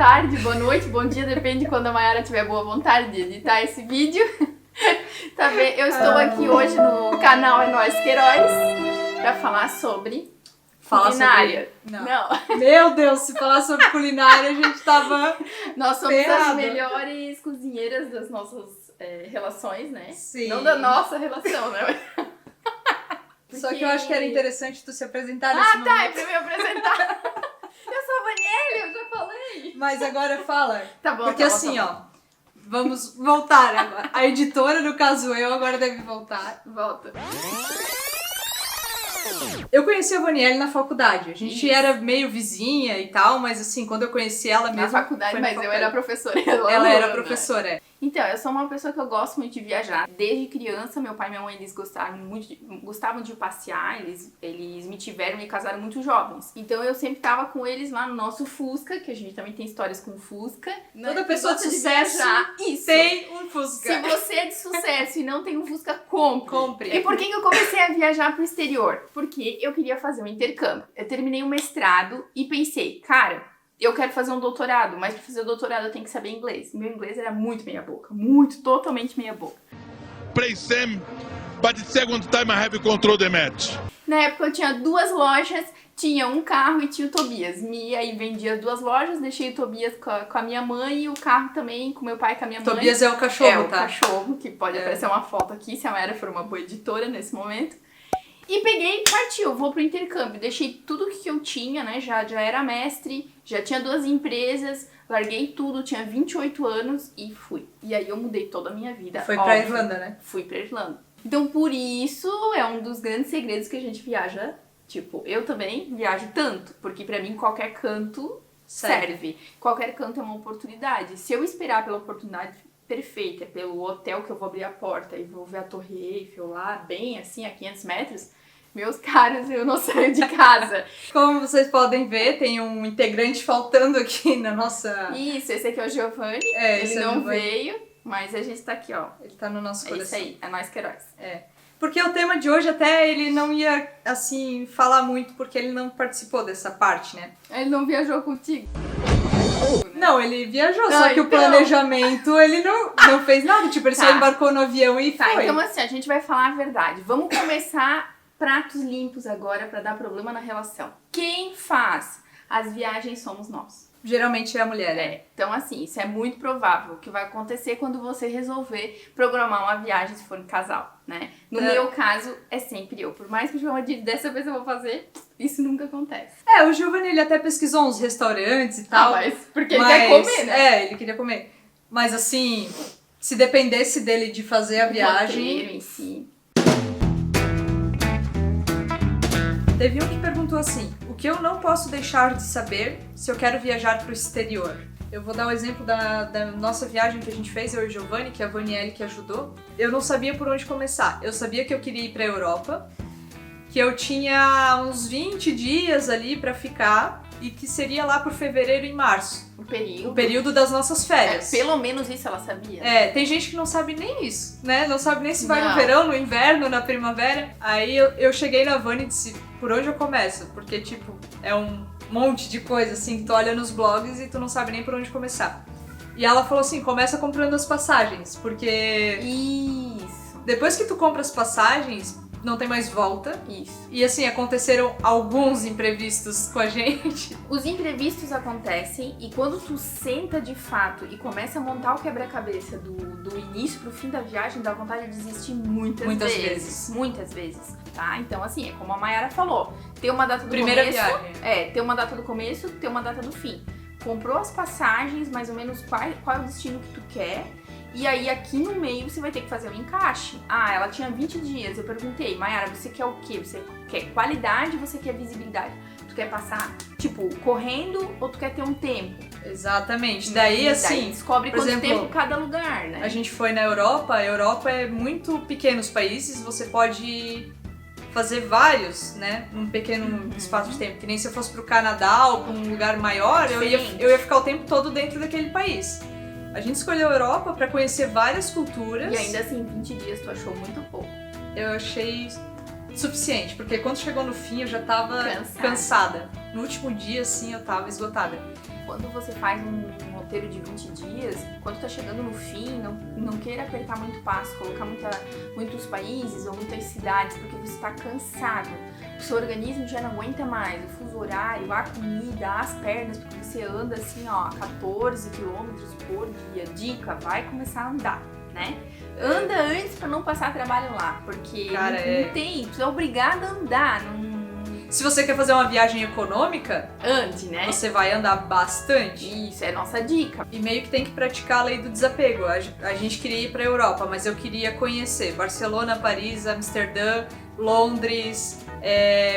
tarde, boa noite, bom dia, depende de quando a Mayara tiver boa vontade de editar esse vídeo. Tá bem? Eu estou aqui hoje no canal É Nós Queiroz pra falar sobre culinária. Não. Meu Deus, se falar sobre culinária, a gente tava Nós somos ferrada. as melhores cozinheiras das nossas relações, né? Sim. Não da nossa relação, né? Só que eu acho que era interessante tu se apresentar nesse momento. É pra me apresentar. Eu sou a Vanielle, eu já falei. Mas agora fala. Tá bom, Porque tá bom, assim, tá ó, vamos voltar agora. A editora, no caso eu, agora deve voltar. Volta. Eu conheci a Vanielle na faculdade. A gente Isso. era meio vizinha e tal, mas assim, quando eu conheci ela mesmo... Na faculdade, foi mas eu era professora. Ela era professora, é. Então, eu sou uma pessoa que eu gosto muito de viajar. Desde criança, meu pai e minha mãe, eles gostavam de passear, eles me tiveram e casaram muito jovens. Então, eu sempre tava com eles lá no nosso Fusca, que a gente também tem histórias com Fusca. Toda pessoa de sucesso Isso. tem um Fusca. Se você é de sucesso e não tem um Fusca, compre. Compre. E por que eu comecei a viajar pro exterior? Porque eu queria fazer um intercâmbio. Eu terminei um mestrado e pensei, cara, eu quero fazer um doutorado, mas pra fazer o doutorado eu tenho que saber inglês. Meu inglês era muito meia boca, totalmente meia boca. Play same, but the second time I have control the match. Na época eu tinha 2 lojas, tinha um carro e tinha o Tobias. E aí vendia as 2 lojas, deixei o Tobias com a minha mãe e o carro também com meu pai e com a minha mãe. Tobias é o cachorro, tá? É o cachorro, que pode aparecer uma foto aqui, se a Mayara for uma boa editora nesse momento. E peguei e parti, eu vou pro intercâmbio. Deixei tudo que eu tinha, né? Já era mestre, já tinha 2 empresas, larguei tudo, tinha 28 anos e fui. E aí eu mudei toda a minha vida. Foi pra Irlanda, né? Fui pra Irlanda. Então por isso é um dos grandes segredos que a gente viaja. Tipo, eu também viajo tanto, porque pra mim qualquer canto serve. Qualquer canto é uma oportunidade. Se eu esperar pela oportunidade perfeita, pelo hotel que eu vou abrir a porta e vou ver a Torre Eiffel lá, bem assim, a 500 metros, meus caros, eu não saio de casa. Como vocês podem ver, tem um integrante faltando aqui na nossa... Isso, esse aqui é o Giovanni, esse ele é o não Giovanni. veio, mas a gente tá aqui, ó. Ele tá no nosso É coração. isso aí, é Nós Queiroz. É. Porque o tema de hoje até ele não ia, assim, falar muito, porque ele não participou dessa parte, né? Ele não viajou contigo? Não, ele viajou, Não, só que o então. planejamento ele não fez nada. Tipo, ele só Tá. embarcou no avião e Tá, foi. então assim, a gente vai falar a verdade. Vamos começar pratos limpos agora pra dar problema na relação. Quem faz as viagens somos nós. Geralmente é a mulher, É, então assim, isso é muito provável. O que vai acontecer quando você resolver programar uma viagem se for em casal, né? No meu caso, é sempre eu. Por mais que o João diga, dessa vez eu vou fazer, isso nunca acontece. É, o Giovanni ele até pesquisou uns restaurantes e tal. Mas porque ele quer comer, né? É, ele queria comer. Mas assim, se dependesse dele de fazer a viagem... Roteiro em si. Teve um que perguntou assim: o que eu não posso deixar de saber se eu quero viajar para o exterior? Eu vou dar o exemplo da nossa viagem que a gente fez, eu e o Giovanni, que é a Vanielle que ajudou. Eu não sabia por onde começar. Eu sabia que eu queria ir para a Europa, que eu tinha uns 20 dias ali para ficar e que seria lá por fevereiro e março, O o período das nossas férias. pelo menos isso ela sabia. É, tem gente que não sabe nem isso, né? Não sabe nem se vai Não. no verão, no inverno, na primavera. Aí eu cheguei na Vani e disse, por onde eu começo? Porque, tipo, é um monte de coisa, assim, que tu olha nos blogs e tu não sabe nem por onde começar. E ela falou assim, começa comprando as passagens, porque Isso. depois que tu compra as passagens, não tem mais volta. Isso. E assim, aconteceram alguns imprevistos com a gente. Os imprevistos acontecem e quando tu senta de fato e começa a montar o quebra-cabeça do início pro fim da viagem, dá vontade de desistir muitas vezes. Muitas vezes, tá? Então assim, é como a Mayara falou, tem uma data do Primeira começo. viagem. Tem uma data do começo, tem uma data do fim. Comprou as passagens, mais ou menos qual é o destino que tu quer. E aí, aqui no meio, você vai ter que fazer um encaixe. Ah, ela tinha 20 dias. Eu perguntei, Mayara, você quer o quê? Você quer qualidade ou você quer visibilidade? Tu quer passar, tipo, correndo ou tu quer ter um tempo? Exatamente. Daí, assim, descobre por quanto exemplo, tempo cada lugar, né? a gente foi na Europa, a Europa é muito pequenos países, você pode fazer vários, né, num pequeno espaço de tempo. Que nem se eu fosse pro Canadá ou pra um lugar maior, eu ia ficar o tempo todo dentro daquele país. A gente escolheu a Europa pra conhecer várias culturas. E ainda assim, 20 dias tu achou muito pouco. Eu achei suficiente, porque quando chegou no fim eu já tava Cansada. cansada. No último dia, assim, eu tava esgotada. quando você faz um roteiro de 20 dias, quando tá chegando no fim, não queira apertar muito o passo, colocar muitos países ou muitas cidades, porque você tá cansado. O seu organismo já não aguenta mais, o fuso horário, a comida, as pernas, porque você anda assim, ó, 14 quilômetros por dia. Dica, vai começar a andar, né? Anda antes pra não passar trabalho lá, porque Cara, não tem, tu é obrigado a andar, Se você quer fazer uma viagem econômica, ande, né? você vai andar bastante. Isso, é nossa dica. E meio que tem que praticar a lei do desapego. A gente queria ir pra Europa, mas eu queria conhecer Barcelona, Paris, Amsterdã, Londres,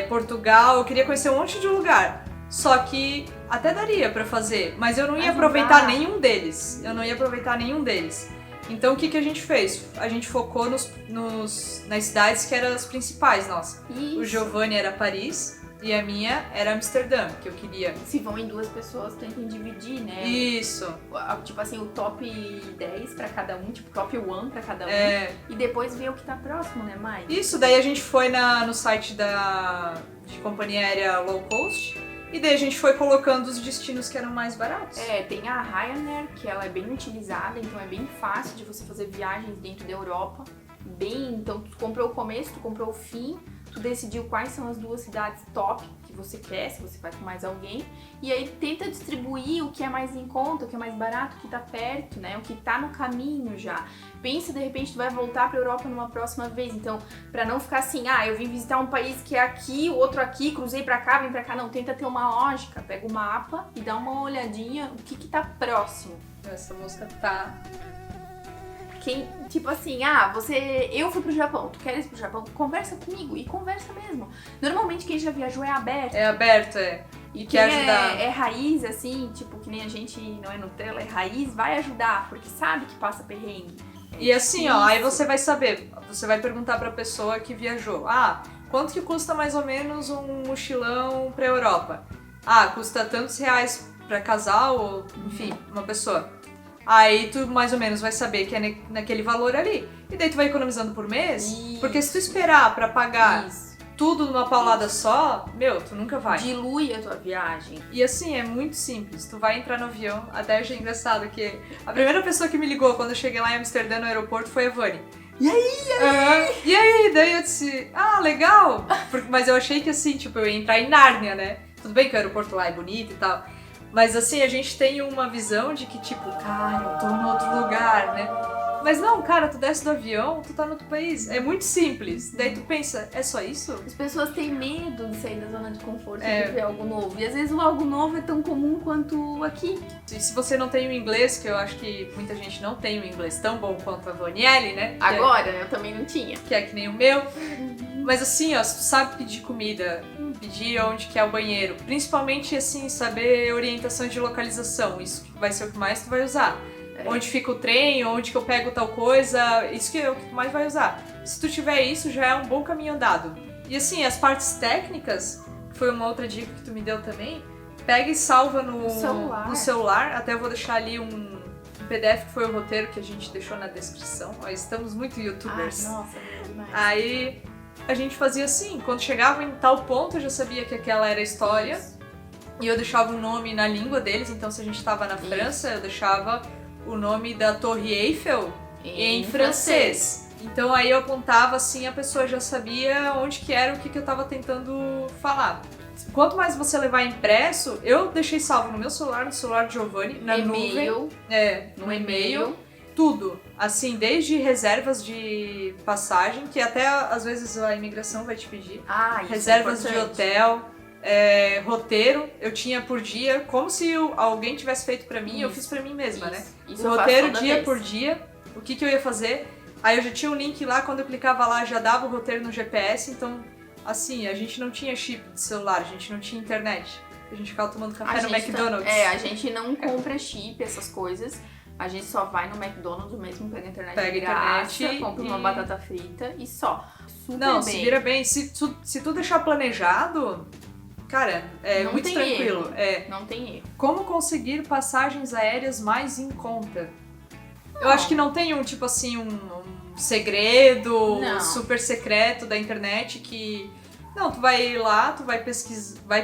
Portugal. Eu queria conhecer um monte de lugar. Só que até daria pra fazer, mas eu não ia aproveitar nenhum deles. Então o que a gente fez? A gente focou nas cidades que eram as principais, nossa. Isso. O Giovanni era Paris e a minha era Amsterdã, que eu queria. Se vão em 2 pessoas, tentem dividir, né? Isso. Tipo assim, o top 10 pra cada um, tipo top 1 pra cada um. E depois ver o que tá próximo, né, mais? Isso, daí a gente foi no site de companhia aérea low cost. E daí a gente foi colocando os destinos que eram mais baratos. Tem a Ryanair, que ela é bem utilizada, então é bem fácil de você fazer viagens dentro da Europa. Então tu comprou o começo, tu comprou o fim, tu decidiu quais são as 2 cidades top que você quer, se você vai com mais alguém, e aí tenta distribuir o que é mais em conta, o que é mais barato, o que tá perto, né, o que tá no caminho já. Pensa, de repente, tu vai voltar pra Europa numa próxima vez, então, pra não ficar assim, eu vim visitar um país que é aqui, o outro aqui, cruzei pra cá, vem pra cá, não, tenta ter uma lógica, pega o mapa e dá uma olhadinha, o que tá próximo. Essa música tá... Tipo assim, eu fui pro Japão, tu queres ir pro Japão? Conversa comigo, e conversa mesmo. Normalmente quem já viajou é aberto. É aberto, E quer quem ajudar. é raiz, assim, tipo, que nem a gente não é Nutella, é raiz, vai ajudar, porque sabe que passa perrengue. E assim, aí você vai saber, você vai perguntar pra pessoa que viajou. Quanto que custa mais ou menos um mochilão pra Europa? Custa tantos reais pra casal, ou enfim, uma pessoa. Aí tu mais ou menos vai saber que é naquele valor ali. E daí tu vai economizando por mês. Isso. Porque se tu esperar pra pagar tudo numa paulada só, tu nunca vai. Dilui a tua viagem. E assim, é muito simples. Tu vai entrar no avião, até achei engraçado que a primeira pessoa que me ligou quando eu cheguei lá em Amsterdã no aeroporto foi a Vani. E aí? E aí? Daí eu disse, legal. Mas eu achei que assim, tipo, eu ia entrar em Nárnia, né? Tudo bem que o aeroporto lá é bonito e tal. Mas assim, a gente tem uma visão de que tipo, cara, eu tô em outro lugar, né? Mas não, cara, tu desce do avião, tu tá no outro país. É muito simples. Daí tu pensa, é só isso? As pessoas têm medo de sair da zona de conforto e de ver algo novo. E às vezes o algo novo é tão comum quanto aqui. E se você não tem o inglês, que eu acho que muita gente não tem o inglês tão bom quanto a Vanielle, né? Agora, eu também não tinha. Que é que nem o meu. Mas assim, se tu sabe pedir comida, pedir onde que é o banheiro, principalmente assim, saber orientação de localização, isso vai ser o que mais tu vai usar. Onde fica o trem, onde que eu pego tal coisa, isso que é o que tu mais vai usar. Se tu tiver isso, já é um bom caminho andado. E assim, as partes técnicas, que foi uma outra dica que tu me deu também, pega e salva no celular. Até eu vou deixar ali um PDF que foi o roteiro que a gente deixou na descrição. Estamos muito youtubers. Nossa, é demais. Aí a gente fazia assim, quando chegava em tal ponto eu já sabia que aquela era a história. Isso. E eu deixava o nome na língua deles, então se a gente tava na França, eu deixava o nome da Torre Eiffel em francês. Então aí eu apontava assim, a pessoa já sabia onde que era o que eu tava tentando falar. Quanto mais você levar impresso, eu deixei salvo no meu celular, no celular de Giovanni, na nuvem. No e-mail. Tudo. Assim, desde reservas de passagem, que até às vezes a imigração vai te pedir. Reservas de hotel. Roteiro, eu tinha por dia, como se alguém tivesse feito pra mim, eu fiz pra mim mesma, né? Isso o roteiro dia por dia, o que eu ia fazer. Aí eu já tinha um link lá, quando eu clicava lá já dava o roteiro no GPS, então assim, a gente não tinha chip de celular, a gente não tinha internet. A gente ficava tomando café no McDonald's. A gente não compra chip, essas coisas. A gente só vai no McDonald's mesmo, pega a internet de graça, compra uma batata frita e só. Se vira bem. Se tu deixar planejado, cara, é muito tranquilo. Não tem erro. Como conseguir passagens aéreas mais em conta? Eu acho que não tem tipo assim, um segredo super secreto da internet que Não, tu vai lá, tu vai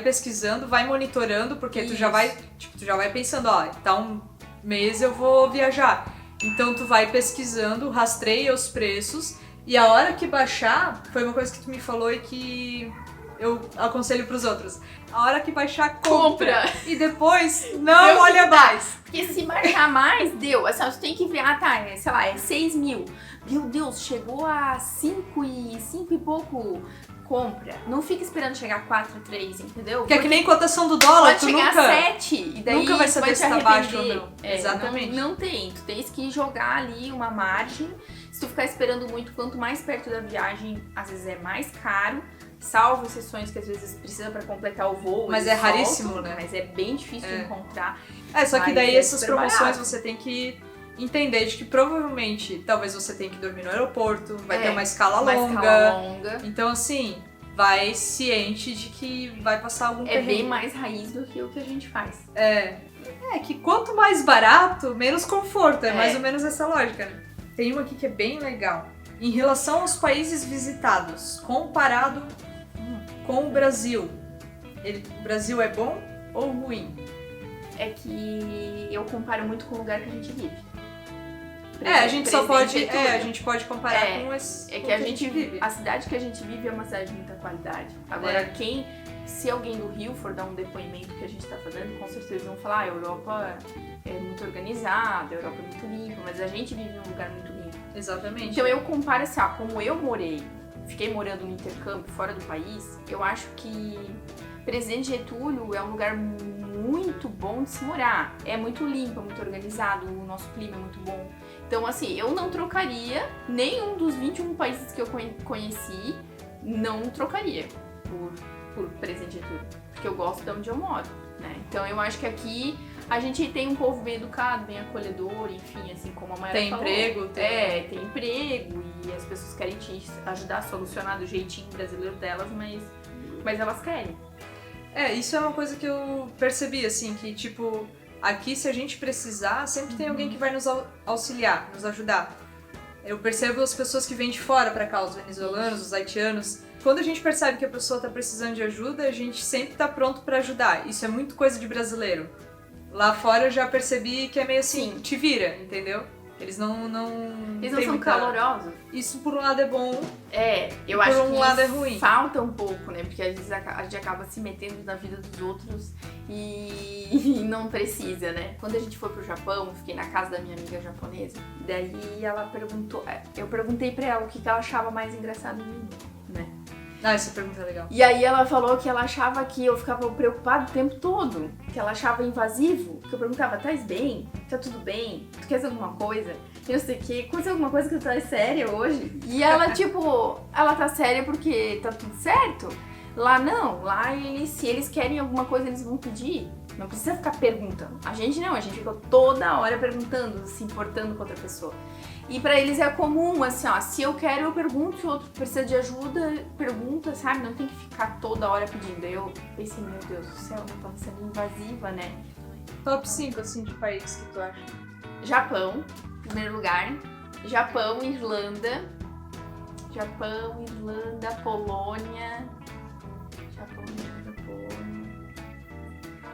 pesquisando, vai monitorando, porque tu já vai pensando, ó, tá um mês eu vou viajar. Então tu vai pesquisando, rastreia os preços e a hora que baixar, foi uma coisa que tu me falou e que eu aconselho pros outros. A hora que baixar, compra. E depois não olha mais. Porque se baixar mais, deu. Assim, você tem que ver, sei lá, é 6 mil. Meu Deus, chegou a 5 e pouco. Compra. Não fica esperando chegar a 4, 3, entendeu? Porque é que nem cotação do dólar, pode chegar a 7 e daí nunca vai saber se tá baixo ou não. Exatamente. Não tem. Tu tens que jogar ali uma margem. Se tu ficar esperando muito, quanto mais perto da viagem, às vezes é mais caro. Salvo exceções que às vezes precisa pra completar o voo. Mas é raríssimo, né? Mas é bem difícil de encontrar. Só que daí essas promoções você tem que entender de que provavelmente talvez você tenha que dormir no aeroporto, vai ter uma escala longa. Então, assim, vai ciente de que vai passar algum perrengue. É bem mais raiz do que o que a gente faz. É que quanto mais barato, menos conforto. É mais ou menos essa lógica, né? Tem uma aqui que é bem legal. Em relação aos países visitados, comparado com o Brasil, o Brasil é bom ou ruim? É que eu comparo muito com o lugar que a gente vive. A gente pode comparar com esse. É que a gente vive. A cidade que a gente vive é uma cidade de muita qualidade. Agora, se alguém do Rio for dar um depoimento que a gente tá fazendo, com certeza vão falar: a Europa é muito organizada, a Europa é muito limpa, mas a gente vive em um lugar muito limpo. Exatamente. Então eu comparo assim, como eu fiquei morando no intercâmbio fora do país, eu acho que Presidente Getúlio é um lugar muito bom de se morar. É muito limpo, é muito organizado, o nosso clima é muito bom. Então, assim, eu não trocaria nenhum dos 21 países que eu conheci, não trocaria por Presidente Getúlio, porque eu gosto de onde eu moro, né? Então, eu acho que aqui a gente tem um povo bem educado, bem acolhedor, enfim, assim como a Mayara falou. Tem emprego e as pessoas querem te ajudar a solucionar do jeitinho brasileiro delas, mas elas querem. Isso é uma coisa que eu percebi, assim, que tipo, aqui se a gente precisar, sempre tem alguém que vai nos auxiliar, nos ajudar. Eu percebo as pessoas que vêm de fora pra cá, os venezuelanos, os haitianos. Quando a gente percebe que a pessoa tá precisando de ajuda, a gente sempre tá pronto pra ajudar. Isso é muito coisa de brasileiro. Lá fora eu já percebi que é meio assim, te vira, entendeu? Eles não são calorosos. Isso por um lado é bom. Eu acho que por um lado é ruim. Falta um pouco, né? Porque às vezes a gente acaba se metendo na vida dos outros e não precisa, né? Quando a gente foi pro Japão, eu fiquei na casa da minha amiga japonesa. Daí ela perguntou, eu perguntei pra ela o que ela achava mais engraçado em mim, né? Essa pergunta é legal. E aí ela falou que ela achava que eu ficava preocupada o tempo todo, que ela achava invasivo, que eu perguntava, tá bem? Tá tudo bem? Tu queres alguma coisa? Eu sei que aconteceu alguma coisa que tu tá séria hoje? E ela, ela tá séria porque tá tudo certo? Lá não, lá se eles querem alguma coisa, eles vão pedir. Não precisa ficar perguntando. A gente não, a gente fica toda hora perguntando, se importando com outra pessoa. E pra eles é comum, assim, se eu quero, eu pergunto, se o outro precisa de ajuda, pergunta, sabe? Não tem que ficar toda hora pedindo. Aí eu pensei, meu Deus do céu, eu tava sendo invasiva, né? Top 5, assim, de países que tu acha? Japão, em primeiro lugar. Japão, Irlanda, Polônia.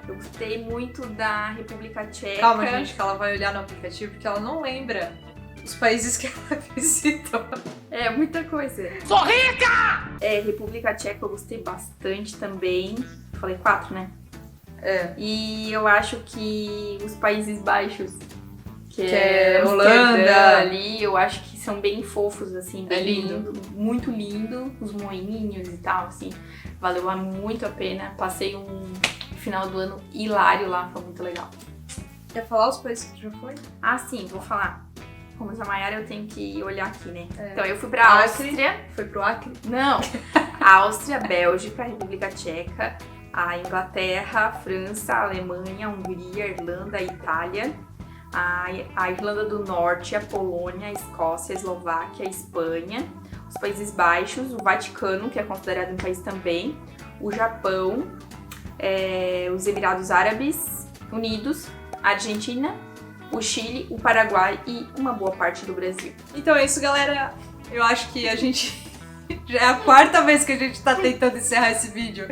Eu gostei muito da República Tcheca. Calma, gente, que ela vai olhar no aplicativo porque ela não lembra os países que ela visitou. É, muita coisa. Sou rica! República Tcheca eu gostei bastante também. Falei 4, né? E eu acho que os Países Baixos, que é Holanda ali, eu acho que são bem fofos, assim, bem lindo. Muito lindo, os moinhos e tal, assim. Valeu muito a pena. Passei um final do ano hilário lá, foi muito legal. Quer falar os países que tu já foi? Sim, vou falar. Como a Mayara, eu tenho que olhar aqui, né? Então, eu fui pra Áustria. Foi pro Acre? Não. Áustria, Bélgica, República Tcheca, a Inglaterra, França, Alemanha, Hungria, Irlanda, Itália, a Irlanda do Norte, a Polônia, a Escócia, a Eslováquia, a Espanha, os Países Baixos, o Vaticano, que é considerado um país também, o Japão, os Emirados Árabes Unidos, a Argentina, o Chile, o Paraguai e uma boa parte do Brasil. Então é isso, galera. Eu acho que a gente Já é a 4ª vez que a gente tá tentando encerrar esse vídeo.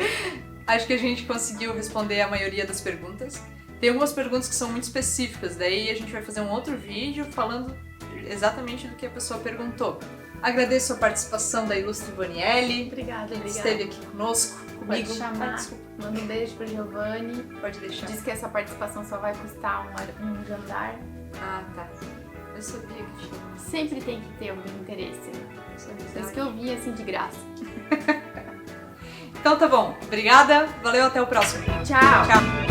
Acho que a gente conseguiu responder a maioria das perguntas. Tem algumas perguntas que são muito específicas, daí a gente vai fazer um outro vídeo falando exatamente do que a pessoa perguntou. Agradeço a participação da ilustre Vanielle. Obrigada. Que esteve aqui conosco, comigo. Pode chamar. Desculpa. Manda um beijo pro Giovanni. Pode deixar. Diz que essa participação só vai custar um jantar. Ah, tá. Eu sabia que tinha. Sempre tem que ter algum interesse. Por isso que eu vim assim de graça. Então tá bom. Obrigada. Valeu, até o próximo. Tchau. Tchau.